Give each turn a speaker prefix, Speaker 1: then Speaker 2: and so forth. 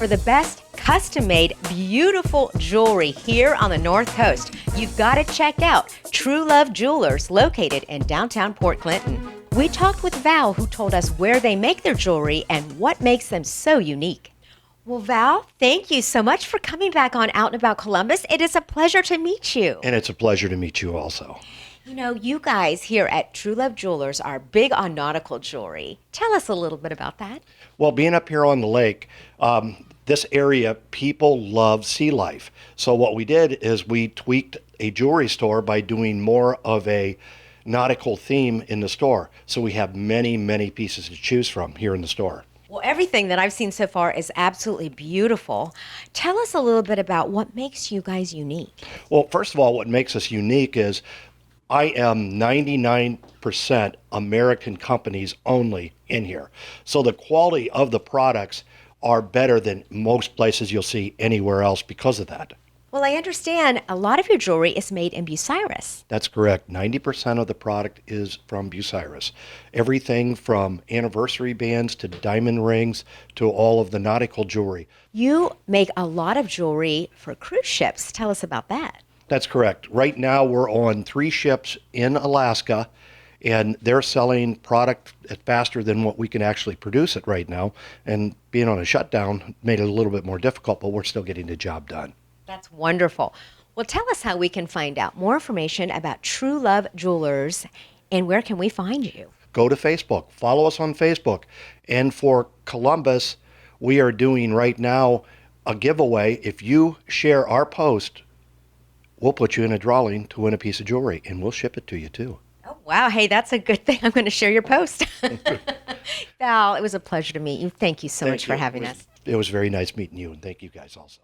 Speaker 1: For the best custom-made, beautiful jewelry here on the North Coast, you've got to check out Tru Luv Jewelers, located in downtown Port Clinton. We talked with Val, who told us where they make their jewelry and what makes them so unique. Well, Val, thank you so much for coming back on Out and About Columbus. It is a pleasure to meet you.
Speaker 2: And it's a pleasure to meet you also.
Speaker 1: You know, you guys here at Tru Luv Jewelers are big on nautical jewelry. Tell us a little bit about that.
Speaker 2: Well, being up here on the lake, this area, people love sea life. So what we did is we tweaked a jewelry store by doing more of a nautical theme in the store. So we have many, many pieces to choose from here in the store.
Speaker 1: Well, everything that I've seen so far is absolutely beautiful. Tell us a little bit about what makes you guys unique.
Speaker 2: Well, first of all, what makes us unique is I am 99% American companies only in here. So the quality of the products are better than most places you'll see anywhere else because of that.
Speaker 1: Well, I understand a lot of your jewelry is made in Bucyrus.
Speaker 2: That's correct. 90% of the product is from Bucyrus. Everything from anniversary bands to diamond rings to all of the nautical jewelry.
Speaker 1: You make a lot of jewelry for cruise ships. Tell us about that.
Speaker 2: That's correct. Right now we're on 3 ships in Alaska, and they're selling product faster than what we can actually produce it right now. And being on a shutdown made it a little bit more difficult, but we're still getting the job done.
Speaker 1: That's wonderful. Well, tell us how we can find out more information about Tru Luv Jewelers, and where can we find you?
Speaker 2: Go to Facebook. Follow us on Facebook. And for Columbus, we are doing right now a giveaway. If you share our post, we'll put you in a drawing to win a piece of jewelry, and we'll ship it to you too.
Speaker 1: Oh, wow. Hey, that's a good thing. I'm going to share your post. Val, it was a pleasure to meet you. Thank you so much for having us.
Speaker 2: It was very nice meeting you, and thank you guys also.